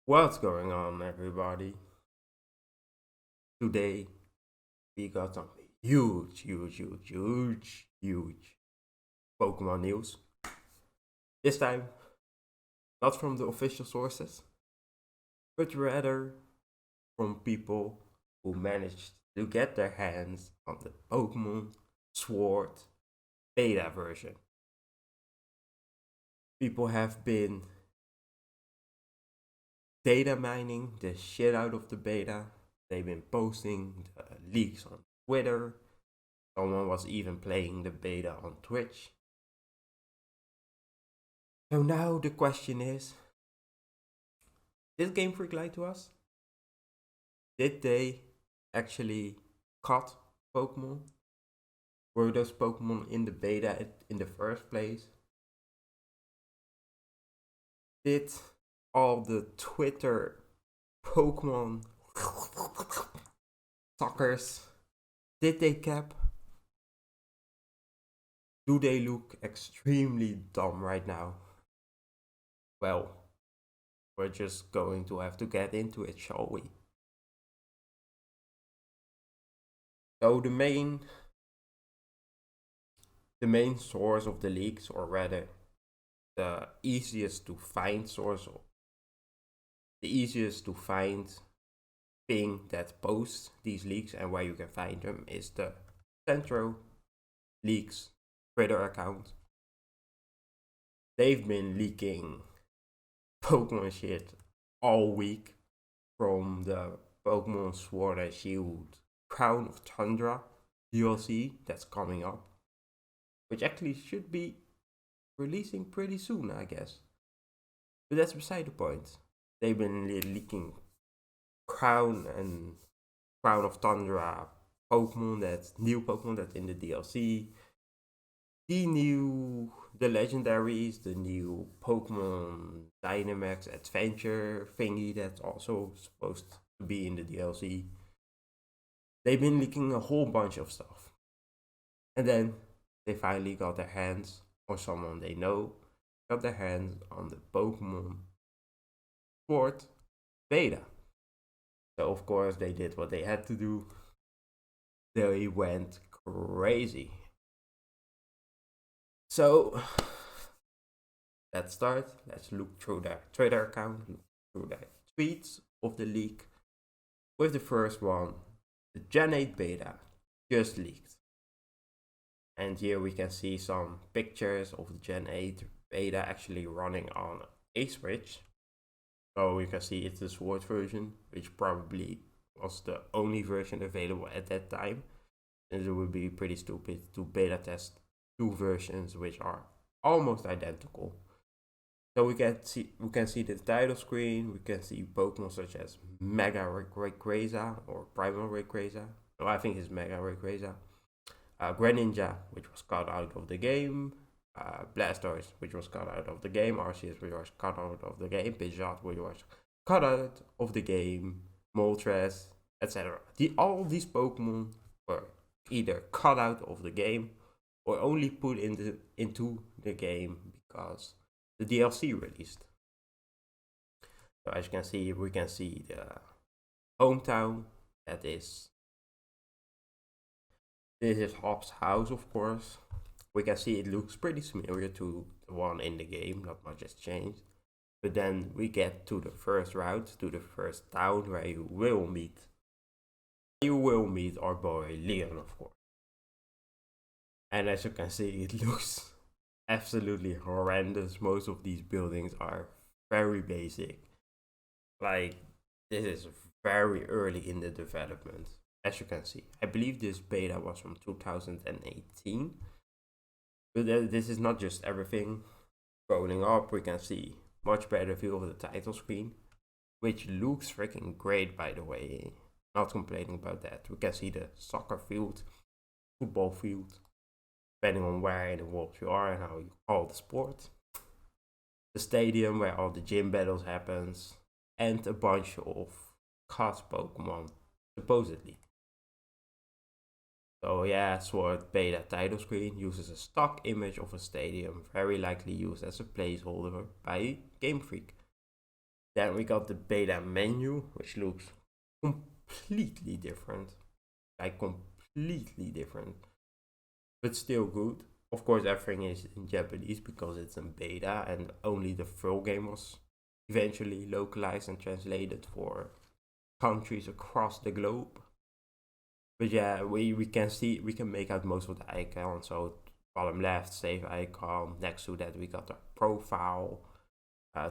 What's going on, everybody? Today we got some huge Pokemon news. This time, not from the official sources, but rather from people who managed to get their hands on the Pokemon Sword beta version. People have been data mining the shit out of the beta. They've been posting the leaks on Twitter. Someone was even playing the beta on Twitch. So now the question is, did Gamefreak lie to us? Did they actually cut Pokemon? Were those Pokemon in the beta in the first place? Did all the Twitter Pokemon suckers, did they cap? Do they look extremely dumb right now? Well, we're just going to have to get into it, shall we? So the main source of the leaks, or rather the easiest to find source, the easiest to find thing that posts these leaks and where you can find them, is the centroleaks Twitter account. They've been leaking Pokemon shit all week, from the Pokemon Sword and Shield Crown of Tundra DLC that's coming up, which actually should be releasing pretty soon, I guess. But that's beside the point. They've been leaking Crown of Tundra Pokemon, that's new Pokemon that's in the DLC. The legendaries, the new Pokemon Dynamax Adventure thingy that's also supposed to be in the DLC. They've been leaking a whole bunch of stuff. And then they finally got their hands, or someone they know, got their hands on the Pokemon Sword beta. So of course they did what they had to do. They went crazy. So let's start. Let's look through their Twitter account, look through their tweets of the leak. With the first one, the Gen 8 beta just leaked. And here we can see some pictures of the Gen 8 beta actually running on a Switch. So you can see it's the Sword version, which probably was the only version available at that time. And it would be pretty stupid to beta test two versions which are almost identical. So we can see the title screen. We can see Pokemon such as Mega Rayquaza or Primal Rayquaza. No, I think it's Mega Rayquaza. Greninja, which was cut out of the game. Blastoise, which was cut out of the game. Arceus, which was cut out of the game. Pidgeot, which was cut out of the game. Moltres, etc. All these Pokemon were either cut out of the game or only put into the game because the DLC released. So as you can see, we can see the hometown. This is Hop's house, of course. We can see it looks pretty similar to the one in the game, not much has changed. But then we get to the first route, to the first town where you will meet our boy Leon, of course. And as you can see, it looks absolutely horrendous. Most of these buildings are very basic. Like, this is very early in the development, as you can see. I believe this beta was from 2018. But this is not just everything. Scrolling up, we can see much better view of the title screen, which looks freaking great, by the way. Not complaining about that. We can see the soccer field, football field, depending on where in the world you are and how you call the sport. The stadium where all the gym battles happens, and a bunch of cast Pokemon, supposedly. So yeah, Sword beta title screen uses a stock image of a stadium, very likely used as a placeholder by Gamefreak. Then we got the beta menu, which looks completely different. Like completely different. But still good. Of course, everything is in Japanese because it's in beta, and only the full game was eventually localized and translated for countries across the globe. But yeah, we can make out most of the icons. So bottom left, save icon. Next to that, we got our profile.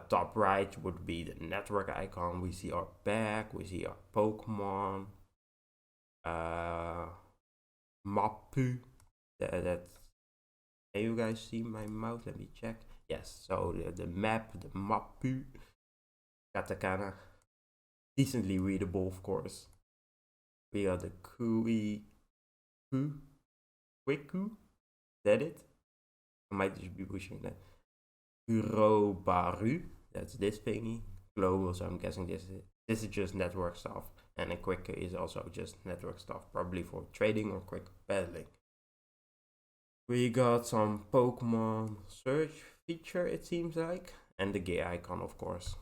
Top right would be the network icon. We see our bag. We see our Pokemon. Mapu. That can you guys see my mouse? Let me check. Yes. So the map, the Mapu. Katakana. Decently readable, of course. We got the Quiku. Is that it? I might just be pushing that. Kurobaru. That's this thingy. Global, so I'm guessing this is just network stuff. And a Quicker is also just network stuff, probably for trading or quick battling. We got some Pokemon search feature, it seems like. And the gear icon, of course.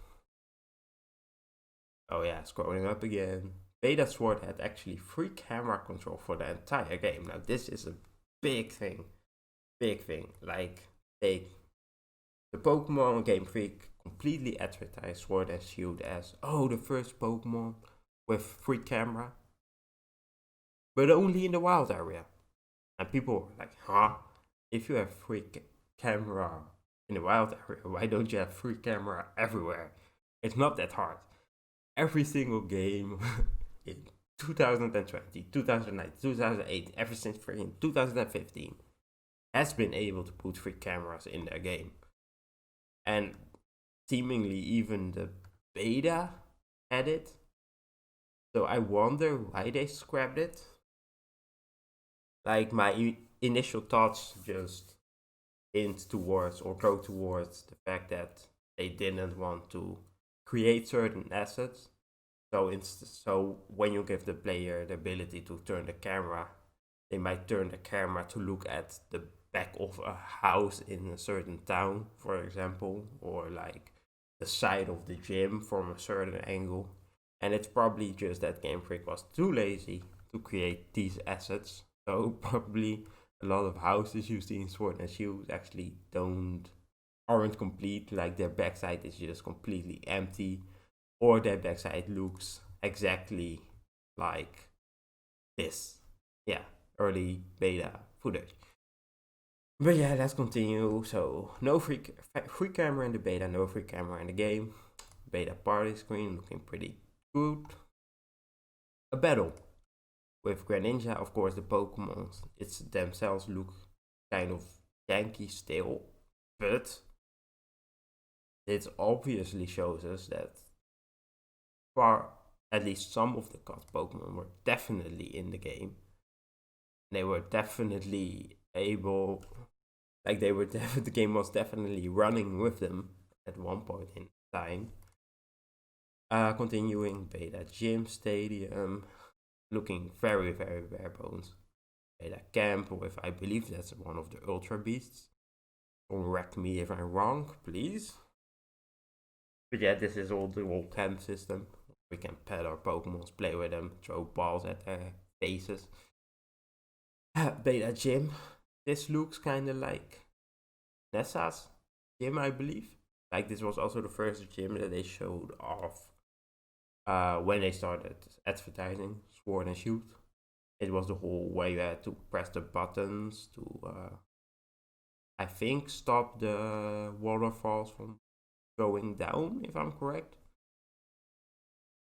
Oh yeah, scrolling up again. Beta Sword had actually free camera control for the entire game. Now this is a big thing. Big thing. Like, the Pokemon Gamefreak completely advertised Sword and Shield as, oh, the first Pokemon with free camera. But only in the wild area. And people were like, huh? If you have free camera in the wild area, why don't you have free camera everywhere? It's not that hard. Every single game in 2020, 2009, 2008, ever since 2015, has been able to put free cameras in their game. And seemingly even the beta had it. So I wonder why they scrapped it. Like, my initial thoughts just hint towards or go towards the fact that they didn't want to create certain assets. So when you give the player the ability to turn the camera, they might turn the camera to look at the back of a house in a certain town, for example, or like the side of the gym from a certain angle. And it's probably just that Gamefreak was too lazy to create these assets. So probably a lot of houses you see in Sword and Shield actually aren't complete. Like, their backside is just completely empty, or their backside looks exactly like this. Yeah, early beta footage. But yeah, let's continue. So no free camera in the beta, no free camera in the game. Beta party screen looking pretty good. A battle with Greninja, of course. The Pokemon themselves look kind of janky still, but it obviously shows us that at least some of the cut Pokemon were definitely in the game. They were definitely able, like, the game was definitely running with them at one point in time. Continuing beta gym stadium, looking very, very bare bones. Beta camp with, I believe that's one of the Ultra Beasts. Correct me if I'm wrong, please. But yeah, this is all the whole camp system. We can pet our Pokemons, play with them, throw balls at their faces. Beta gym. This looks kind of like Nessa's gym, I believe. Like, this was also the first gym that they showed off when they started advertising Sword and Shield. It was the whole way you had to press the buttons to, I think, stop the waterfalls from going down, if I'm correct.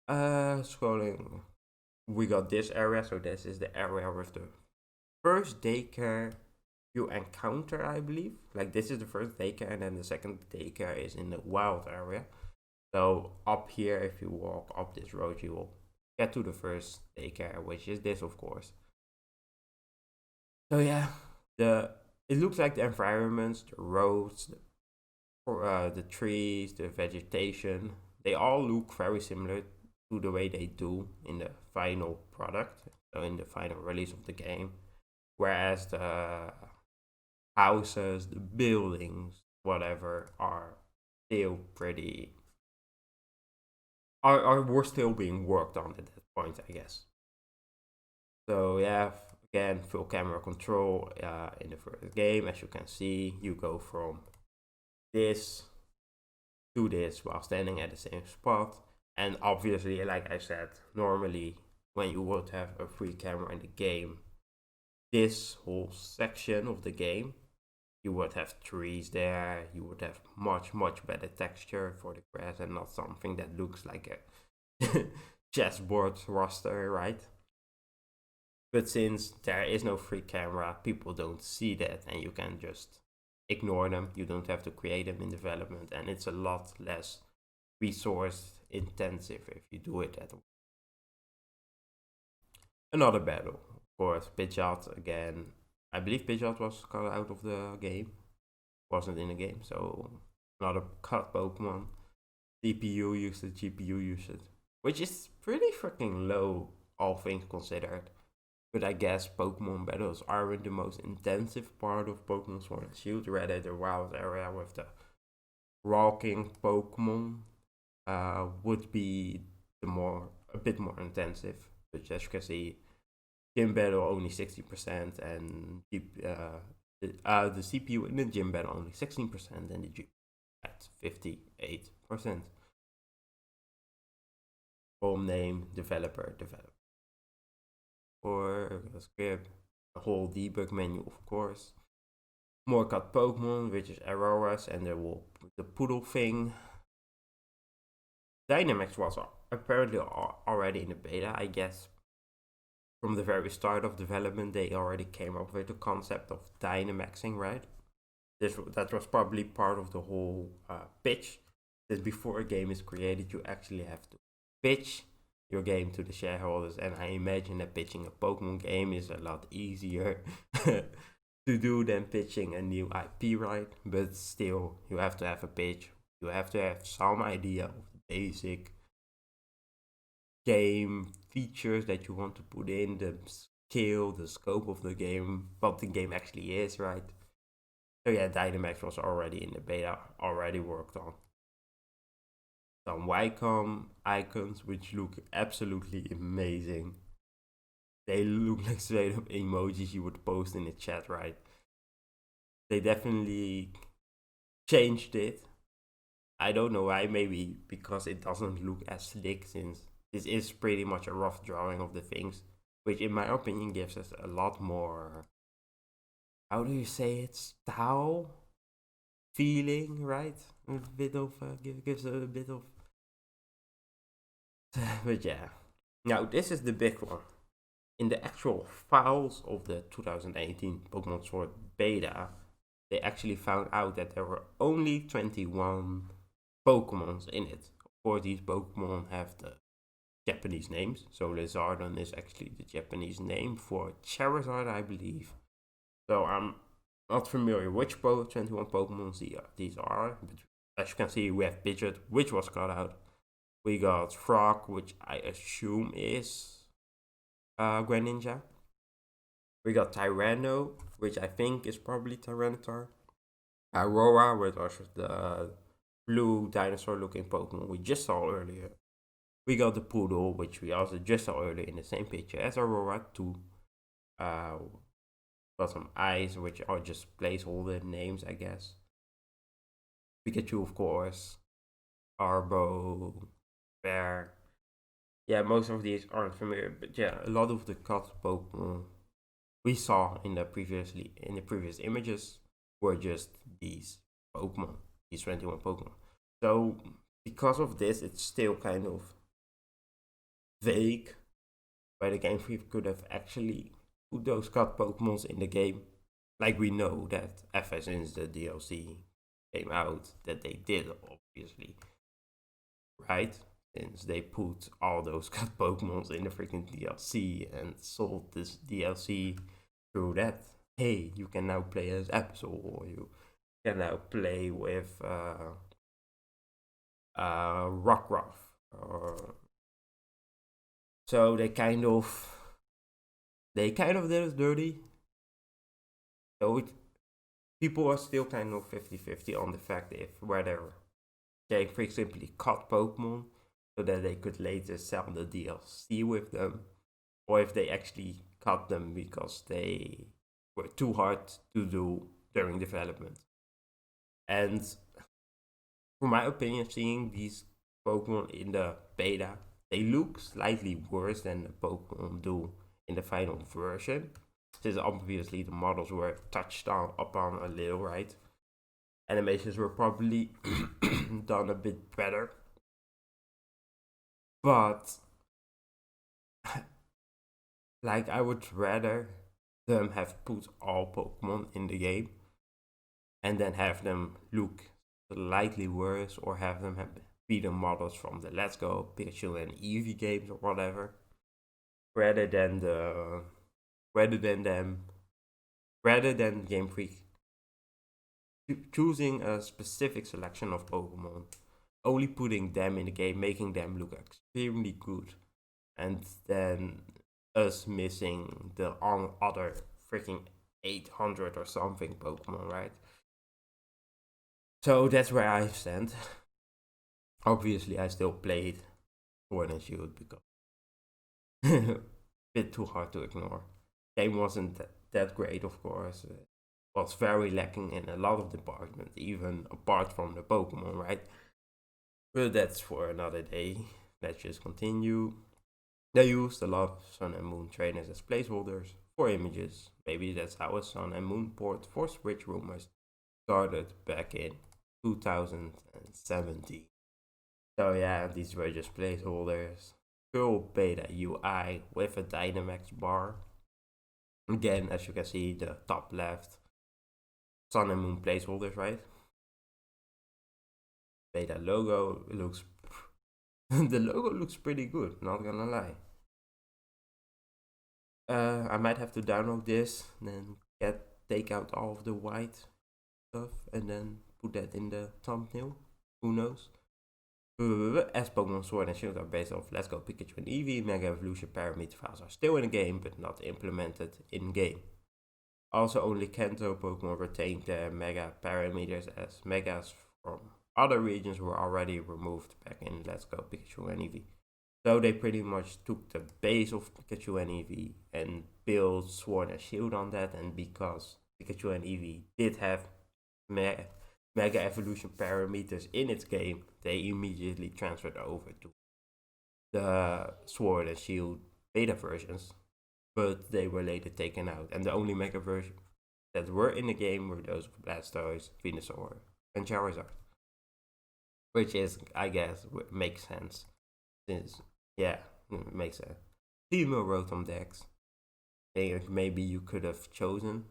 Scrolling, we got this area. So this is the area with the first daycare you encounter, I believe. Like, this is the first daycare, and then the second daycare is in the wild area. So up here, if you walk up this road, you will get to the first daycare, which is this, of course. So yeah, it looks like the environments, the roads, the trees, the vegetation, they all look very similar to the way they do in the final product, so in the final release of the game. Whereas the houses, the buildings, whatever, are still pretty were still being worked on at that point, I guess. So yeah, again, full camera control in the first game. As you can see, you go from this to this while standing at the same spot. And obviously, like I said, normally when you would have a free camera in the game, this whole section of the game, you would have trees there, you would have much, much better texture for the grass and not something that looks like a chessboard roster, right? But since there is no free camera, people don't see that and you can just ignore them. You don't have to create them in development, and it's a lot less resource intensive if you do it that way. Another battle, of course, Pidgeot again. I believe Pidgeot was cut out of the game, wasn't in the game, so another cut Pokemon. CPU usage, GPU usage, which is pretty freaking low, all things considered. But I guess Pokemon battles aren't the most intensive part of Pokemon Sword and Shield, rather the wild area with the rocking Pokemon would be a bit more intensive. But as you can see, gym battle only 60% and the CPU in the gym battle only 16% and the GPU at 58%. Home name, developer. Or a script, a whole debug menu, of course. More cut Pokemon, which is Auroras, and the poodle thing. Dynamax was apparently already in the beta, I guess. From the very start of development, they already came up with the concept of Dynamaxing, right? That was probably part of the whole pitch. That before a game is created, you actually have to pitch your game to the shareholders, and I imagine that pitching a Pokemon game is a lot easier to do than pitching a new IP, right? But still, you have to have a pitch. You have to have some idea of the basic game features that you want to put in, the scale, the scope of the game, what the game actually is, right? So yeah, Dynamax was already in the beta, already worked on. Some Wacom icons which look absolutely amazing. They look like straight up emojis you would post in the chat, right? They definitely changed it. I don't know why, maybe because it doesn't look as slick, since this is pretty much a rough drawing of the things, which in my opinion gives us a lot more, how do you say it, style feeling, right? A bit of gives a bit of but yeah. Now this is the big one. In the actual files of the 2018 Pokemon Sword beta, they actually found out that there were only 21 Pokemons in it. Of course, these Pokemon have the Japanese names. So Lizardon is actually the Japanese name for Charizard, I believe. So I'm not familiar which 21 Pokemon these are. But as you can see, we have Pidgeot, which was cut out. We got Frog, which I assume is Greninja. We got Tyranno, which I think is probably Tyranitar. Aurora, which was the blue dinosaur looking Pokemon we just saw earlier. We got the Poodle, which we also just saw earlier in the same picture as Aurora 2. Got some eyes, which are just placeholder names, I guess. Pikachu, of course. Arbo, Bear. Yeah, most of these aren't familiar, but yeah, a lot of the cut Pokemon we saw in the previous images were just these Pokemon, these 21 Pokemon. So because of this, it's still kind of vague why the Gamefreak could have actually put those cut Pokemons in the game. Like we know that ever since the DLC came out, that they did, obviously, right? Since they put all those cut Pokemons in the freaking DLC and sold this DLC through that. Hey, you can now play as Absol, or you can now play with Rockwork. So they kind of did it dirty. So people are still kind of 50-50 on the fact if whether Game Freak simply cut Pokemon so that they could later sell the DLC with them, or if they actually cut them because they were too hard to do during development. And for my opinion, seeing these Pokemon in the beta, they look slightly worse than the Pokemon do in the final version. Since obviously the models were touched upon a little, right? Animations were probably done a bit better. But like, I would rather them have put all Pokemon in the game and then have them look slightly worse, or have them be the models from the Let's Go, Pikachu and Eevee games or whatever, rather than Game Freak choosing a specific selection of Pokemon, only putting them in the game, making them look extremely good, and then us missing the other freaking 800 or something Pokemon, right? So that's where I stand. Obviously, I still played Sword and Shield because bit too hard to ignore. Game wasn't that great, of course. It was very lacking in a lot of departments, even apart from the Pokemon, right? But that's for another day. Let's just continue. They used a lot of Sun and Moon trainers as placeholders for images. Maybe that's how a Sun and Moon port for Switch rumors started back in 2017. So yeah, these were just placeholders. Full beta UI with a Dynamax bar. Again, as you can see, the top left, Sun and Moon placeholders, right? Beta logo looks the logo looks pretty good, not gonna lie. I might have to download this, then take out all of the white stuff, and then put that in the thumbnail. Who knows? As Pokemon Sword and Shield are based off Let's Go Pikachu and Eevee, Mega Evolution parameter files are still in the game, but not implemented in game. Also, only Kanto Pokemon retained their Mega parameters, as Megas from other regions were already removed back in Let's Go Pikachu and Eevee. So they pretty much took the base of Pikachu and Eevee and built Sword and Shield on that, and because Pikachu and Eevee did have Mega Evolution parameters in its game, they immediately transferred over to the Sword and Shield beta versions, but they were later taken out, and the only Mega versions that were in the game were those of Blastoise, Venusaur, and Charizard. Which is, I guess, makes sense. Since, yeah, it makes sense. Female Rotom Dex. Maybe you could have chosen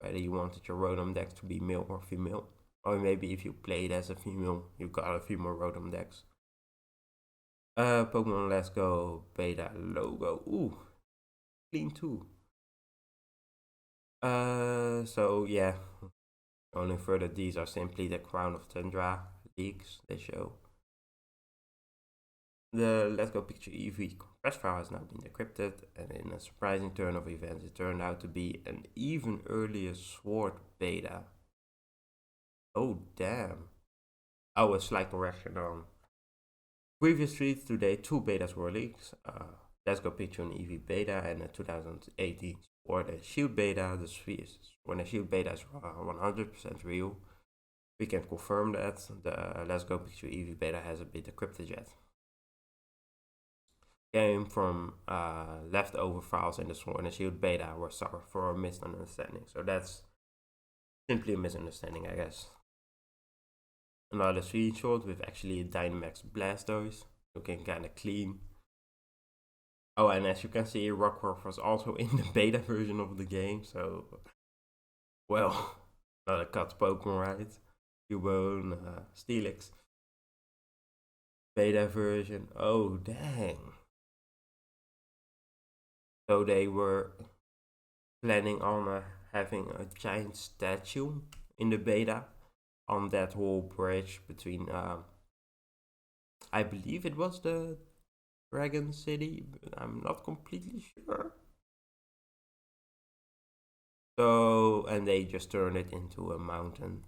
whether you wanted your Rotom Dex to be male or female. Or maybe if you played as a female, you got a female Rotom Dex. Pokemon Let's Go beta logo. Ooh, clean too. So yeah, only further, these are simply the Crown of Tundra leaks they show. The Let's Go Pikachu Eevee compressed file has now been decrypted, and in a surprising turn of events, it turned out to be an even earlier Sword beta. Oh damn. Oh, a slight correction on previous tweets today. 2 betas were leaked. Let's Go Pikachu and Eevee beta and a 2018 Sword and Shield beta. The Sword and Shield beta is 100% real. We can confirm that. The Let's Go Pikachu Eevee beta has a bit decrypted yet. Came from leftover files in the Sword and Shield beta were sorry for a misunderstanding. So that's simply a misunderstanding, I guess. Another screenshot with actually a Dynamax Blastoise, looking kinda clean. Oh, and as you can see, Rockwork was also in the beta version of the game, so, well, not a cut Pokemon, right? Cubone, Steelix. Beta version, oh dang. So they were planning on having a giant statue in the beta on that whole bridge between, I believe it was the Dragon City, but I'm not completely sure. So, and they just turned it into a mountain.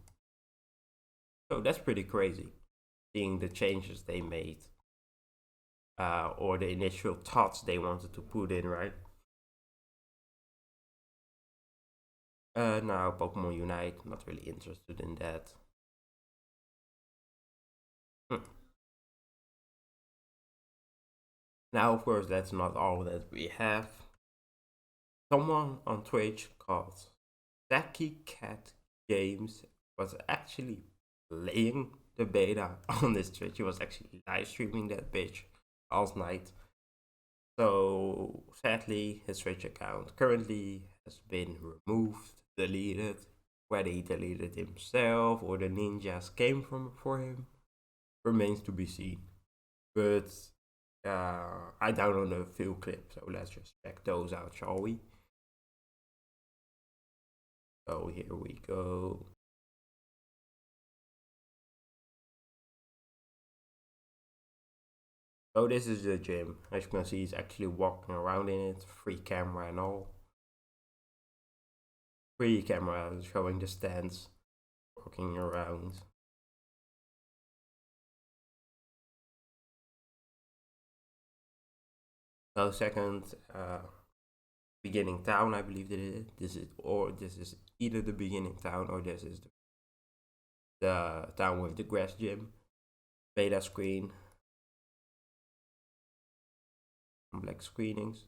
So that's pretty crazy, seeing the changes they made. or the initial thoughts they wanted to put in, right? Now Pokemon Unite, not really interested in that. Now, of course, that's not all that we have. Someone on Twitch called Zacky Cat Games was actually playing the beta on this Twitch. He was actually live streaming that bitch last night. So sadly, his Twitch account currently has been removed, deleted. Whether he deleted himself or the ninjas came from for him remains to be seen. But I downloaded a few clips, so let's just check those out, shall we? So here we go. So this is the gym. As you can see, he's actually walking around in it. Free camera and all. Free camera showing the stands, walking around. So second, beginning town, I believe that it is. This is either the beginning town or this is the town with the grass gym. Beta screen. Black screenings.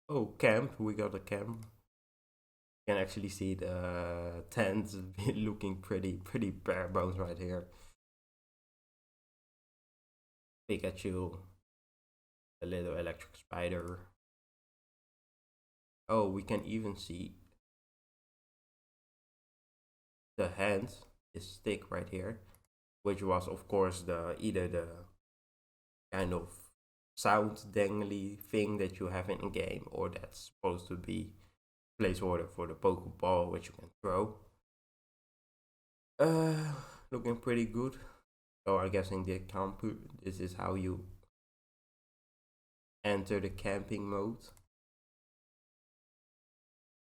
Oh, camp. We got a camp. You can actually see the tent looking pretty bare bones right here. Pikachu. A little electric spider. Oh, we can even see the hand, this stick right here, which was of course either the kind of sound dangly thing that you have in a game, or that's supposed to be placeholder for the Pokeball which you can throw. Looking pretty good. So I'm guessing this is how you enter the camping mode.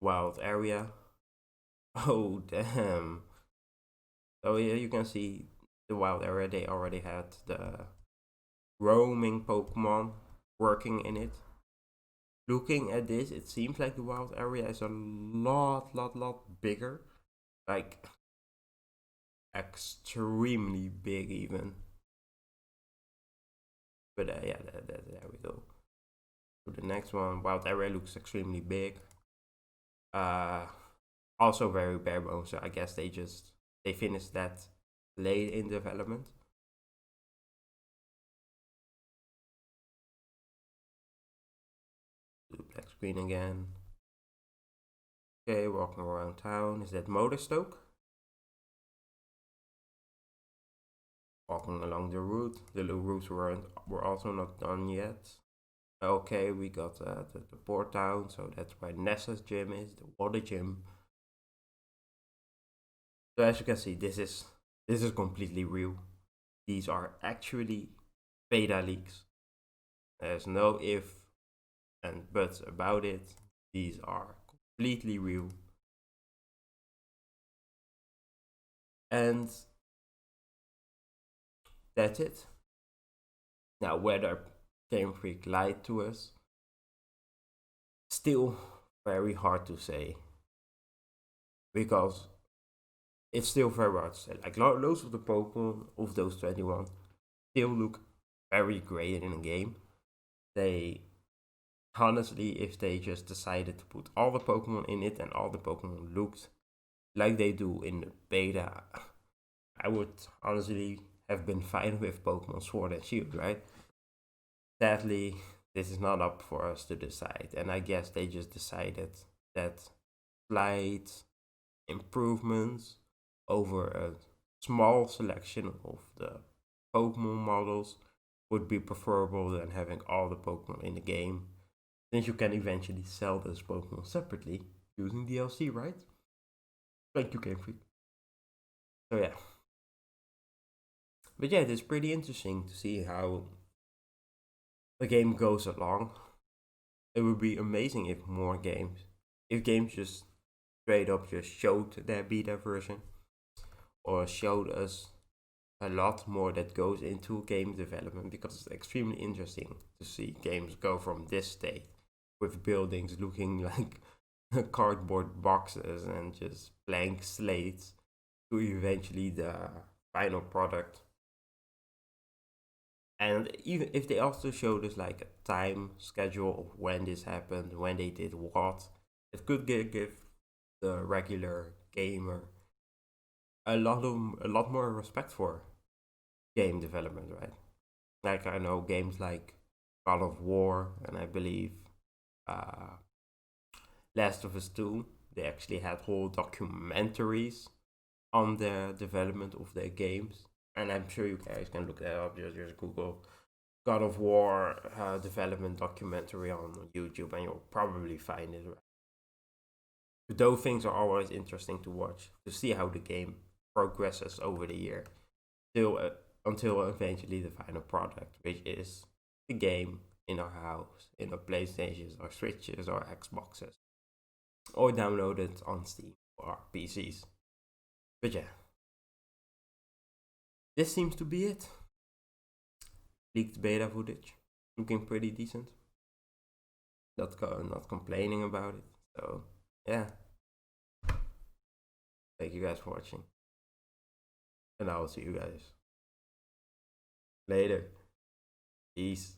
Wild area. Oh damn. So here you can see the wild area. They already had the roaming Pokemon working in it. Looking at this, it seems like the wild area is a lot bigger. Like extremely big even. But yeah, there we go. So the next one, wild area looks extremely big. Also very bare bones. So I guess they finished that late in development. Do black screen again. Okay, walking around town. Is that Motorstoke? Walking along the route. The routes were also not done yet. Okay, we got the port town, so that's where Nessa's gym is, the water gym. So as you can see, this is completely real. These are actually beta leaks. There's no if and buts about it. These are completely real. And that's it. Now, whether Gamefreak lied to us, still very hard to say. Because it's still very hard to say. Like, most of the Pokemon of those 21 still look very great in the game. They, honestly, if they just decided to put all the Pokemon in it and all the Pokemon looked like they do in the beta, I would honestly have been fine with Pokemon Sword and Shield, right? Sadly, this is not up for us to decide, and I guess they just decided that slight improvements over a small selection of the Pokemon models would be preferable than having all the Pokemon in the game, since you can eventually sell those Pokemon separately using DLC, right? Thank you, Gamefreak. So yeah. But yeah, it's pretty interesting to see how the game goes along. It would be amazing if games just straight up just showed their beta version or showed us a lot more that goes into game development, because it's extremely interesting to see games go from this state with buildings looking like cardboard boxes and just blank slates to eventually the final product. And even if they also showed us like a time schedule of when this happened, when they did what, it could give the regular gamer a lot more respect for game development, right? Like I know games like God of War, and I believe uh, Last of Us 2, they actually had whole documentaries on the development of their games. And I'm sure you guys can look that up. Just Google God of War development documentary on YouTube, and you'll probably find it. But those things are always interesting to watch, to see how the game progresses over the year, till until eventually the final product, which is the game in our house, in our PlayStations, or Switches, or Xboxes, or downloaded on Steam or PCs. But yeah, this seems to be it. Leaked beta footage, looking pretty decent. Not complaining about it. So yeah, thank you guys for watching, and I will see you guys later. Peace.